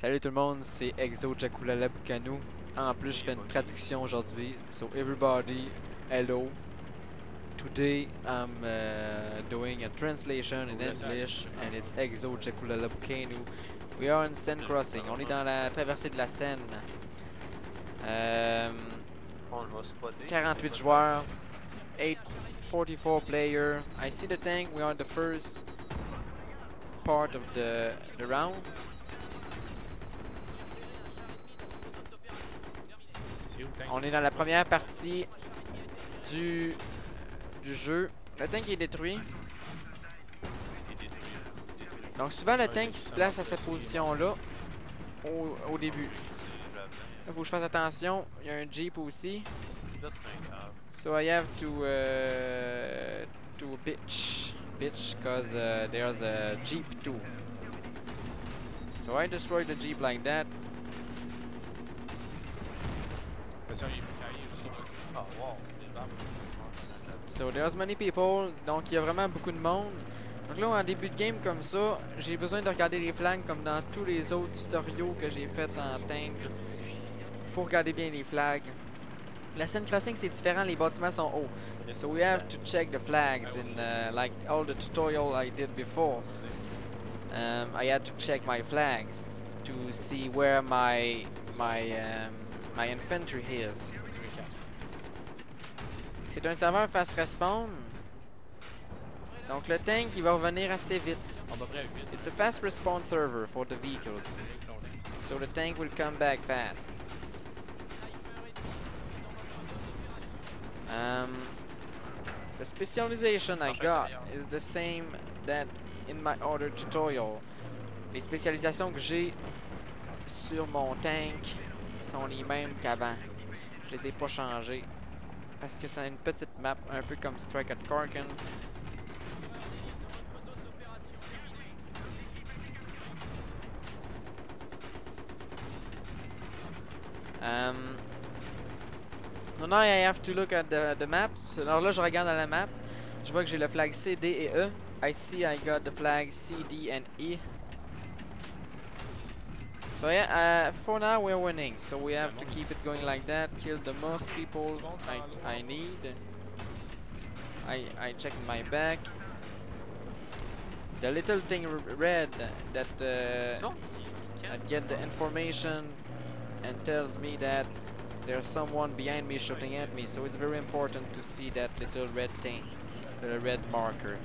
Salut tout le monde, c'est Exo Jaculala Bukanu. En plus, je fais une traduction aujourd'hui. So everybody, hello. Today I'm doing a translation in English and it's Exo Jaculala Bukanu. We are in Seine Crossing. On est dans la traversée de la Seine. 48 joueurs, 844 players. I see the tank. We are in the first part of the round. On est dans la première partie du jeu. Le tank est détruit. Donc souvent le tank se place à cette position-là au début. Il faut que je fasse attention. Il y a un jeep aussi. So I have to bitch because there's a jeep too. So I destroyed the jeep like that. So there's many people, donc il y a vraiment beaucoup de monde. Donc là en début de game comme ça, j'ai besoin de regarder les flags comme dans tous les autres tutoriaux que j'ai fait en tank. Faut regarder bien les flags. La Seine Crossing c'est différent, les bâtiments sont hauts. So we have to check the flags in like all the tutorial I did before. I had to check my flags to see where my infantry is. C'est un serveur fast respawn. Donc le tank il va revenir assez vite. It's a fast respawn server for the vehicles. So the tank will come back fast. The specialization I got is the same that in my other tutorial. Les spécialisations que j'ai sur mon tank sont les mêmes qu'avant. Je les ai pas changées. Parce que c'est une petite map, un peu comme Strike at Karkin. Now I have to look at the maps. Alors là, je regarde à la map. Je vois que j'ai le flag C, D et E. I see I got the flag C, D and E. So yeah, for now we're winning, so we have to keep it going like that. Kill the most people I need. I check my back. The little thing red that get the information and tells me that there's someone behind me shooting at me. So it's very important to see that little red thing, the red marker.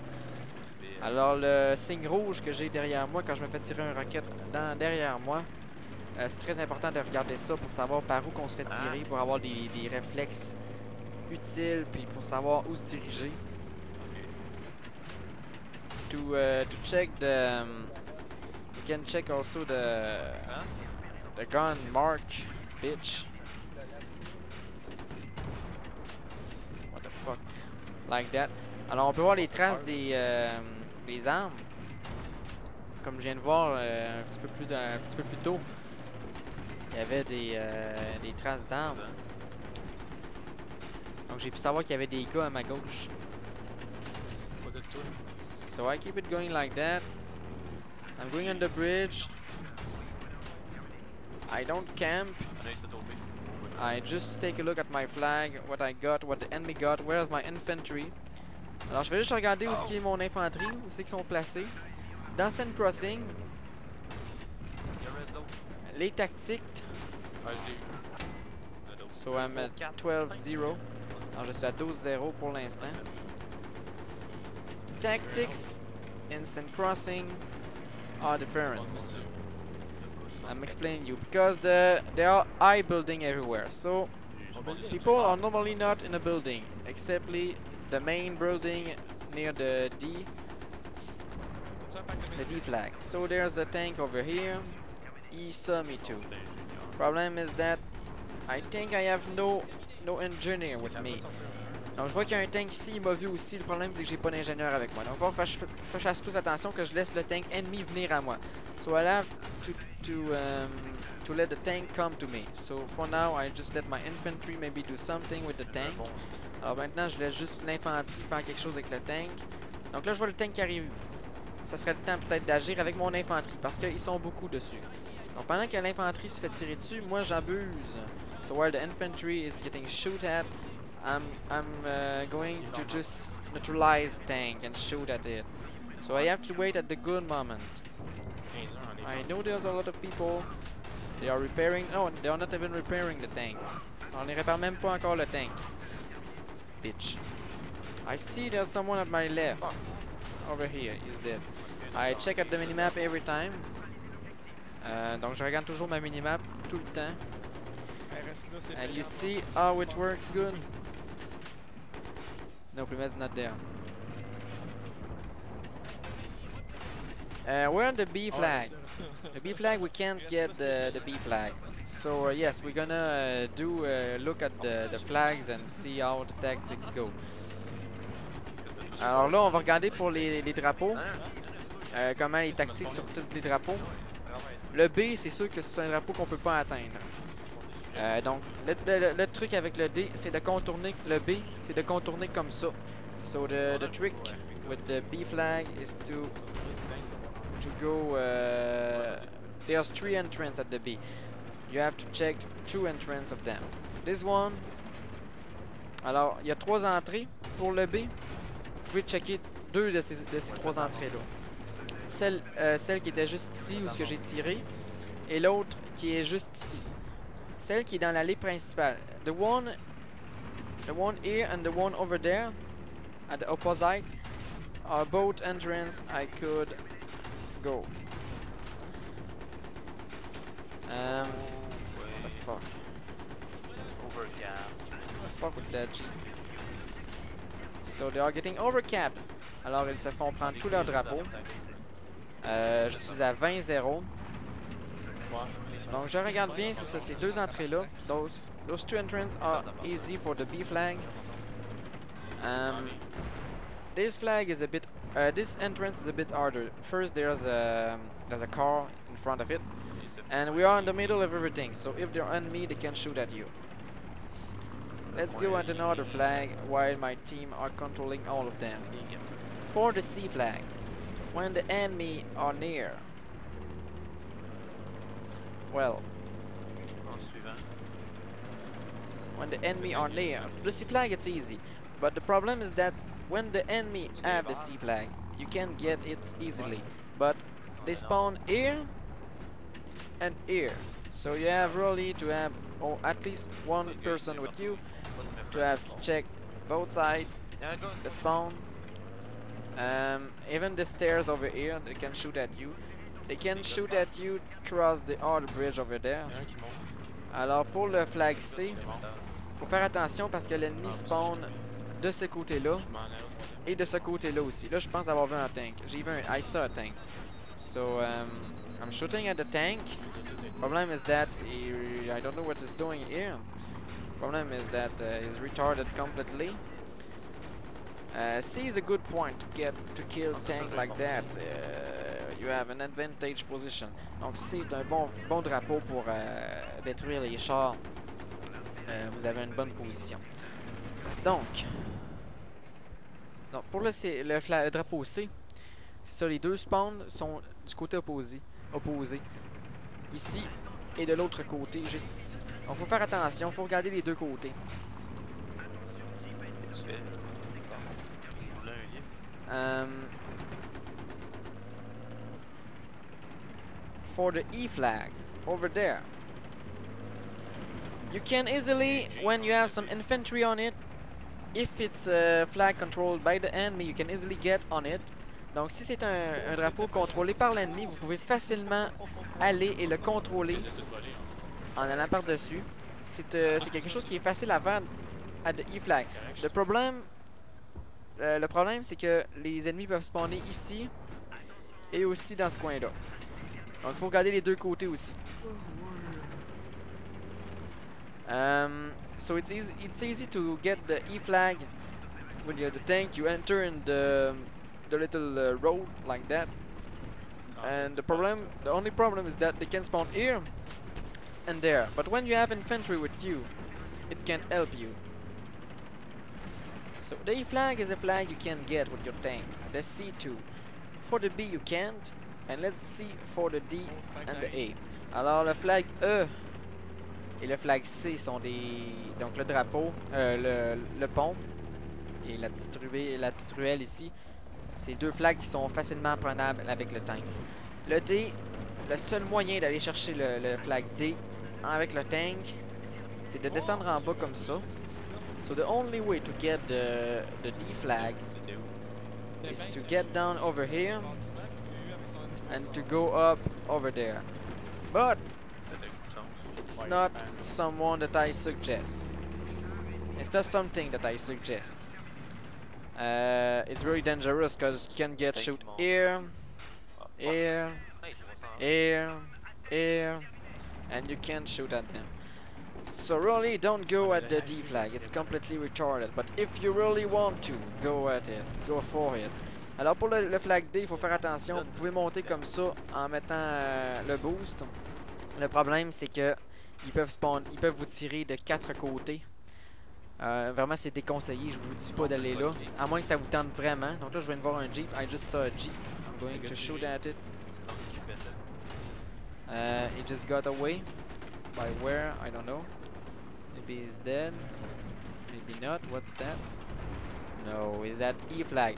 Alors le signe rouge que j'ai derrière moi quand je me fais tirer un roquette derrière moi. C'est très important de regarder ça pour savoir par où qu'on se fait tirer, pour avoir des réflexes utiles, puis pour savoir où se diriger. To check the, you can check also the gun mark, bitch. What the fuck? Like that. Alors on peut voir les traces des armes, comme je viens de voir un petit peu plus tôt. Il y avait des traces d'armes. Donc j'ai pu savoir qu'il y avait des gars à ma gauche. So I keep it going like that. I'm going on the bridge. I don't camp. I just take a look at my flag, what I got, what the enemy got, where's my infantry. Alors je vais juste regarder où est mon infanterie, où c'est qu'ils sont placés. Dans Seine Crossing. Les tactiques. So I'm at 12-0. Alors je suis à 12-0 pour l'instant. Tactics in Seine Crossing are different. I'm explaining you because there are high building everywhere. So people are normally not in a building except the main building near the D flag. So there's a tank over here. He saw me too. Problem is that I think I have no engineer with me. Donc je vois qu'il y a un tank ici, il m'a vu aussi. Le problème c'est que j'ai pas d'ingénieur avec moi. Donc il va falloir que je fasse plus attention, que je laisse le tank ennemi venir à moi. So I have to let the tank come to me. So for now I just let my infantry maybe do something with the tank. Alors maintenant je laisse juste l'infanterie faire quelque chose avec le tank. Donc là je vois le tank qui arrive. Ça serait le temps peut-être d'agir avec mon infanterie parce qu'ils sont beaucoup dessus. Donc pendant que l'infanterie se fait tirer dessus, moi j'abuse. So while the infantry is getting shoot at, I'm going to just neutralize the tank and shoot at it. So I have to wait at the good moment. I know there's a lot of people. They are repairing. No, they are not even repairing the tank. On ne répare même pas encore le tank. Bitch. I see there's someone at my left. Over here, he's dead. I check at the minimap every time. Donc je regarde toujours ma minimap tout le temps. And you see how it works good? No, Plumet's not there. We're on the B flag. The B flag, we can't get the B flag. So yes, we're gonna do look at the flags and see how the tactics go. Alors là, on va regarder pour les drapeaux. Comment les tactiques sur tous les drapeaux. Le B, c'est sûr que c'est un drapeau qu'on peut pas atteindre. Donc, le truc avec le D, c'est de contourner le B, c'est de contourner comme ça. So the trick with the B flag is to go. There's 3 entrances at the B. You have to check 2 entrances of them. This one. Alors, il y a 3 entrées pour le B. Vous pouvez checker 2 de ces 3 entrées-là. Celle qui était juste ici, où ce que j'ai tiré, et l'autre qui est juste ici. Celle qui est dans l'allée principale. The one here and the one over there, at the opposite, are both entrances I could go. What the fuck? Fuck with that G. So they are getting overcapped. Alors ils se font prendre tous leurs drapeaux. Je suis à 20-0. Donc je regarde bien, c'est ça, ces 2 entrées-là. Those 2 entrances are easy for the B flag. This flag is a bit, this entrance is a bit harder. First there's a car in front of it. And we are in the middle of everything, so if they're on me, they can shoot at you. Let's go at another flag while my team are controlling all of them. For the C flag, when the enemy are near. Well, when the enemy are near, the C flag it's easy. But the problem is that when the enemy have the C flag, you can get it easily. But they spawn here and here. So you have really to have at least one person with you to have checked both sides, the spawn. Even the stairs over here, they can shoot at you. They can shoot at you across the other bridge over there. Alors pour le flag C, faut faire attention parce que l'ennemi spawn de ce côté-là et de ce côté-là aussi. Là, je pense avoir vu un tank. J'ai vu I saw a tank. So I'm shooting at the tank. Problem is that I don't know what it's doing here. Problem is that he's retarded completely. C is a good point to kill tank like that. You have an advantage position. Donc C est un bon drapeau pour détruire les chars. Vous avez une bonne position. Donc pour le drapeau C, c'est ça, les 2 spawns sont du côté opposé. Ici et de l'autre côté, juste ici. Donc faut faire attention, faut regarder les 2 côtés. For the E flag over there, you can easily, when you have some infantry on it, if it's a flag controlled by the enemy, you can easily get on it. Donc si c'est un drapeau contrôlé par l'ennemi, vous pouvez facilement aller et le contrôler en allant par-dessus. C'est quelque chose qui est facile à faire à the E flag. Le problème c'est que les ennemis peuvent spawner ici et aussi dans ce coin-là. Donc il faut regarder les 2 côtés aussi. So it's easy to get the E flag when you have the tank. You enter in the little road like that, and the only problem is that they can spawn here and there. But when you have infantry with you, it can't help you. So the E flag is a flag you can get with your tank. The C2. For the B you can't. And let's see for the D and the A. Alors le flag E et le flag C sont des... Donc le drapeau, le pont et la petite ruelle ici. C'est deux flags qui sont facilement prenables avec le tank. Le D, le seul moyen d'aller chercher le flag D avec le tank, c'est de descendre en bas comme ça. So the only way to get the D flag is to get down over here and to go up over there. But it's not someone that I suggest. It's not something that I suggest. It's very dangerous because you can get shoot here, here, here, here, and you can't shoot at them. So really don't go at the D flag, it's completely retarded. But if you really want to, go at it, go for it. Alors pour le flag D, il faut faire attention, vous pouvez monter comme ça en mettant le boost. Le problème c'est que ils peuvent vous tirer de 4 côtés. Vraiment c'est déconseillé, je vous dis pas d'aller là, à moins que ça vous tente vraiment. Donc là je viens de voir un Jeep, I just saw a Jeep, I'm going to shoot at it. It just got away. By where? I don't know. Maybe he's dead. Maybe not. What's that? No, is that E flag?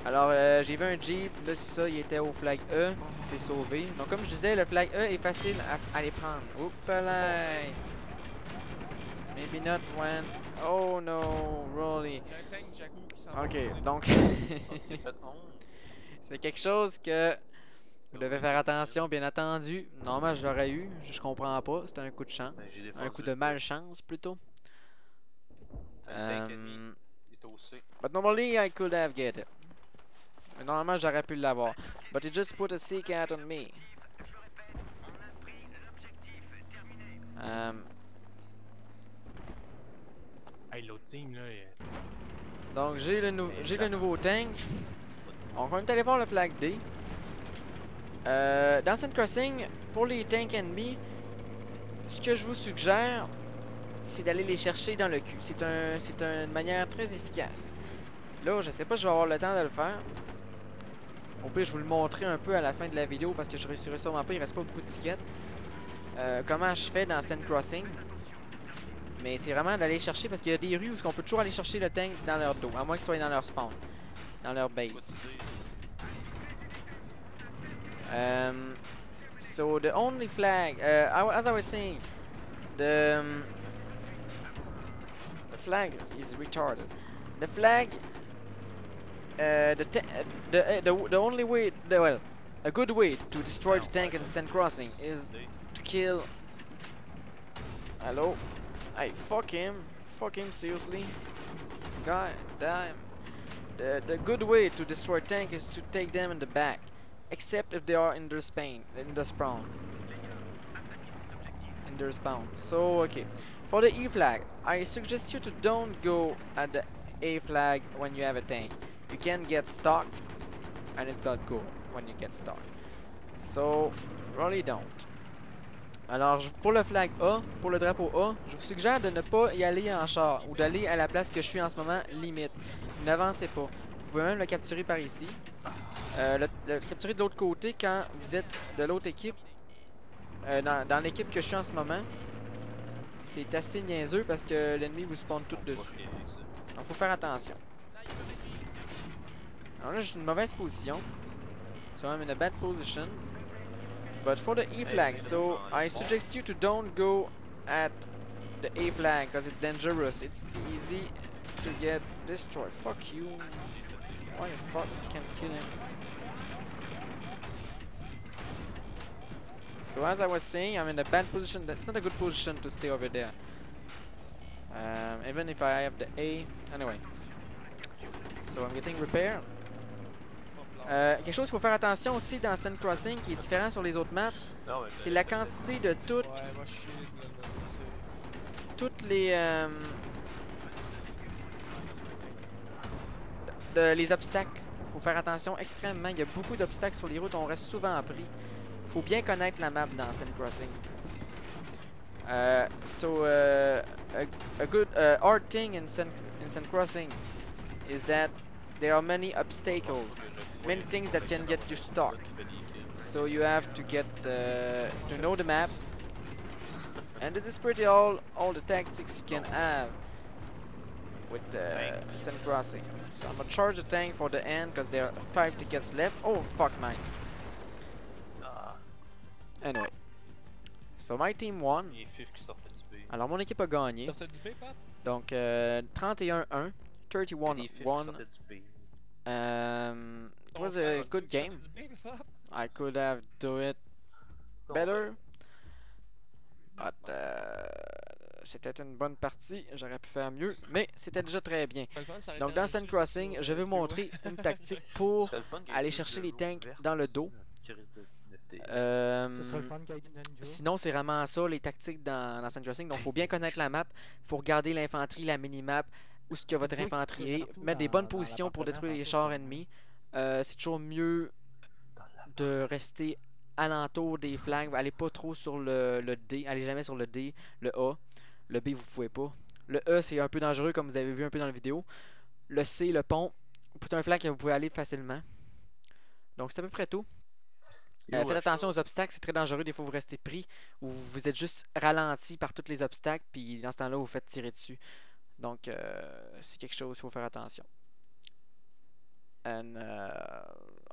Alors, j'ai vu un Jeep. Là, c'est ça. Il était au flag E. Il s'est sauvé. Donc, comme je disais, le flag E est facile à les prendre. Oups là! Maybe not when. Oh no, really. Ok, donc. C'est quelque chose que. Vous devez faire attention, bien entendu. Normalement, je l'aurais eu. Je comprends pas. C'était un coup de chance. Un coup de malchance, plutôt. But normally, I could have get it. Normalement, j'aurais pu l'avoir. But he just put a C-cat on me. Donc, j'ai le nouveau tank. Donc, on est allé voir le flag D. Dans Sand Crossing, pour les tanks ennemis, ce que je vous suggère, c'est d'aller les chercher dans le cul. C'est une manière très efficace. Là, je sais pas si je vais avoir le temps de le faire. Au pire, je vais vous le montrer un peu à la fin de la vidéo parce que je réussirai sûrement pas, il reste pas beaucoup de tickets. Comment je fais dans Sand Crossing. Mais c'est vraiment d'aller chercher parce qu'il y a des rues où on peut toujours aller chercher le tank dans leur dos, à moins qu'ils soient dans leur spawn, dans leur base. So the only flag, as I was saying, the flag is retarded. The flag, the only way, well, a good way to destroy the tank in Sand Crossing is to kill. Hello, hey, fuck him, seriously, god damn. The good way to destroy tank is to take them in the back. Except if they are in their spawn. So, okay. For the E flag, I suggest you to don't go at the A flag when you have a tank. You can get stuck, and it's not good when you get stuck. So, really don't. Alors, pour le flag A, pour le drapeau A, je vous suggère de ne pas y aller en char, ou d'aller à la place que je suis en ce moment, limite. N'avancez pas. Vous pouvez même le capturer par ici. Le capturer de l'autre côté quand vous êtes de l'autre équipe. Dans l'équipe que je suis en ce moment, c'est assez niaiseux parce que l'ennemi vous spawn tout dessus. Donc faut faire attention. Alors là j'ai une mauvaise position. So I'm in a bad position. But for the E flag, so I suggest you to don't go at the A flag because it's dangerous. It's easy to get destroyed. Fuck you. Why the fuck you can't kill him? So as I was saying, I'm in a bad position. That's not a good position to stay over there. Even if I have the A. Anyway. So I'm getting repaired. Quelque chose qu'il faut faire attention aussi dans Sand Crossing qui est différent sur les autres maps, c'est la quantité de toutes les obstacles. Il faut faire attention extrêmement. Il y a beaucoup d'obstacles sur les routes, on reste souvent pris. Il faut bien connaître la map dans Sand Crossing. A good hard thing in Sand Crossing is that there are many obstacles. many things that can get you stuck. So you have to get to know the map, and this is pretty all the tactics you can have with Sand Crossing. So I'm gonna charge the tank for the end because there are 5 tickets left. Oh fuck, mines. Anyway, so my team won. Alors mon équipe a gagné. Donc 31-1, 31-1. It was a good game. I could have done it better, but c'était une bonne partie. J'aurais pu faire mieux, mais c'était déjà très bien. Donc dans Sand Crossing, je vais vous montrer une tactique pour aller chercher les tanks dans le dos. Sinon c'est vraiment ça les tactiques dans Sand Crossing. Donc il faut bien connaître la map, il faut regarder l'infanterie, la minimap, où est-ce que votre infanterie est, mettre des bonnes positions pour détruire les chars ennemis. C'est toujours mieux de rester alentour des flancs, allez pas trop sur le D, allez jamais sur le D, le A, le B vous pouvez pas. Le E c'est un peu dangereux comme vous avez vu un peu dans la vidéo. Le C, le pont, c'est un flanc que vous pouvez aller facilement. Donc c'est à peu près tout. Faites attention aux obstacles, c'est très dangereux, des fois vous restez pris ou vous êtes juste ralenti par tous les obstacles puis dans ce temps-là vous faites tirer dessus. Donc c'est quelque chose qu'il faut faire attention. And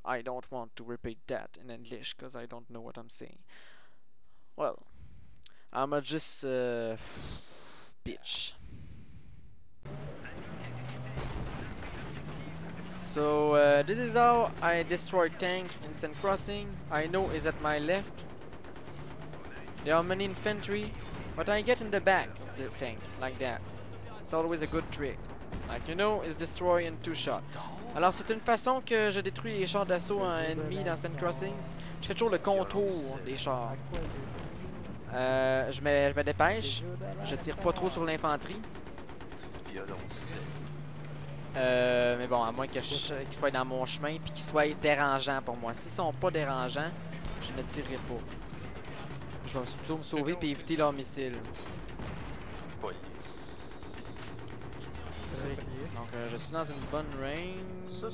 I don't want to repeat that in English because I don't know what I'm saying. Well, I'm just bitch. So this is how I destroy tank in Sand Crossing. I know is at my left. There are many infantry, but I get in the back of the tank like that. It's always a good trick. Like you know, it's destroy in 2 shots. Alors c'est une façon que je détruis les chars d'assaut ennemis dans Sand Crossing. Je fais toujours le contour des chars. Je me dépêche. Je tire pas trop sur l'infanterie. Mais bon, à moins qu'ils soient dans mon chemin et qu'ils soient dérangeants pour moi. S'ils sont pas dérangeants, je ne tirerai pas. Je vais plutôt me sauver et éviter leurs missiles. Donc je suis dans une bonne range.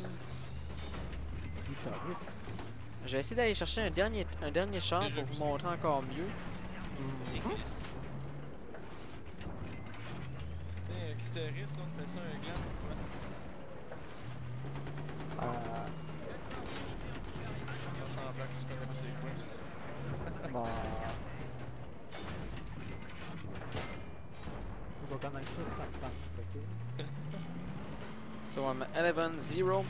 Je vais essayer d'aller chercher un dernier char pour vous montrer encore mieux. So I'm 11-0.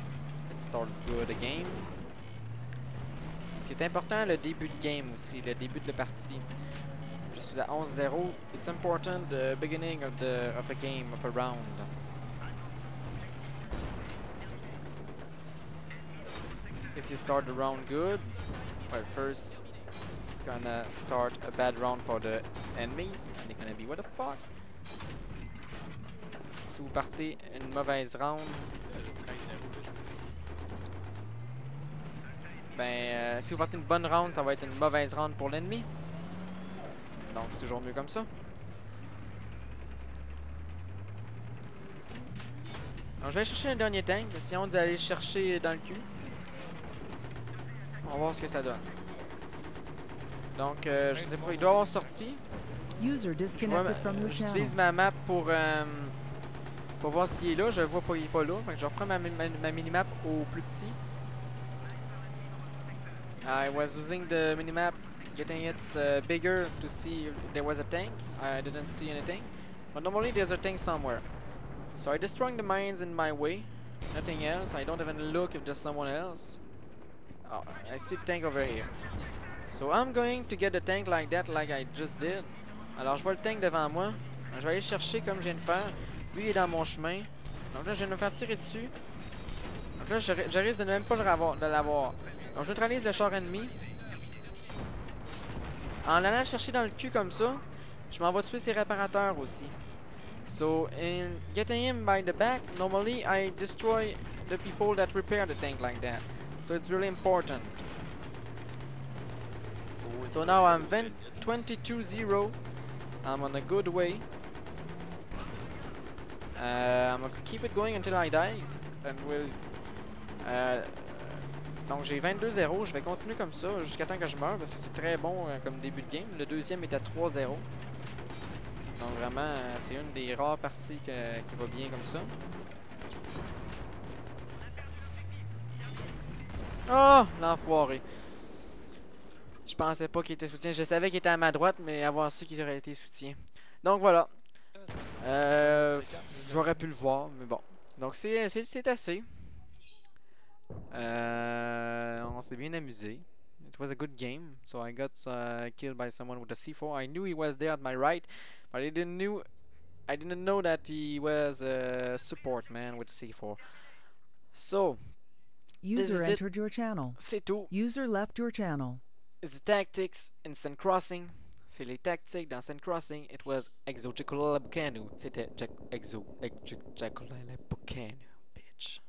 It starts good the game. C'est important le début de game aussi, le début de la partie. Je suis à 11-0. It's important the beginning of a game, of a round. If you start the round good, well first it's gonna start a bad round for the enemies and they're gonna be what the fuck. Si vous partez une mauvaise round, si vous partez une bonne round, ça va être une mauvaise round pour l'ennemi. Donc c'est toujours mieux comme ça. Donc je vais chercher un dernier tank, essayons d'aller chercher dans le cul. On va voir ce que ça donne. Donc je sais pas, il doit avoir sorti. J'utilise ma map pour voir s'il est là. Je le vois pas, il est pas là. Donc je reprends ma minimap au plus petit. I was using the minimap, getting it bigger to see if there was a tank. I didn't see anything. But normally there's a tank somewhere. So I destroying the mines in my way. Nothing else. I don't even look if there's someone else. Oh, I see the tank over here. So I'm going to get the tank like that, like I just did. Alors je vois le tank devant moi. Je vais aller le chercher comme je viens de faire. Lui il est dans mon chemin. Donc là je viens de me faire tirer dessus. Donc là je risque de ne même pas l'avoir. Donc je neutralise le char ennemi. En allant le chercher dans le cul comme ça, je m'en vais tuer ses réparateurs aussi. So in getting him by the back, normally I destroy the people that repair the tank like that. So it's really important. So now I'm 22-0. I'm on a good way. I'm gonna keep it going until I die, and we'll Donc j'ai 22-0, je vais continuer comme ça jusqu'à temps que je meure parce que c'est très bon comme début de game. Le deuxième est à 3-0. Donc vraiment, c'est une des rares parties qui va bien comme ça. Oh, l'enfoiré. Je pensais pas qu'il était soutien. Je savais qu'il était à ma droite, mais avoir su qu'il aurait été soutien. Donc voilà. J'aurais pu le voir, mais bon. Donc c'est assez. On s'est bien amusé. It was a good game. So I got killed by someone with a C4. I knew he was there at my right, but I didn't know that he was a support man with C4. So User entered your channel. c'est tout. User left your channel. It's the tactics in Sand Crossing. C'est les tactiques dans Sand Crossing. It was Exo Jacolala Bucanu. C'était Exo Jacolala Bucanu, bitch.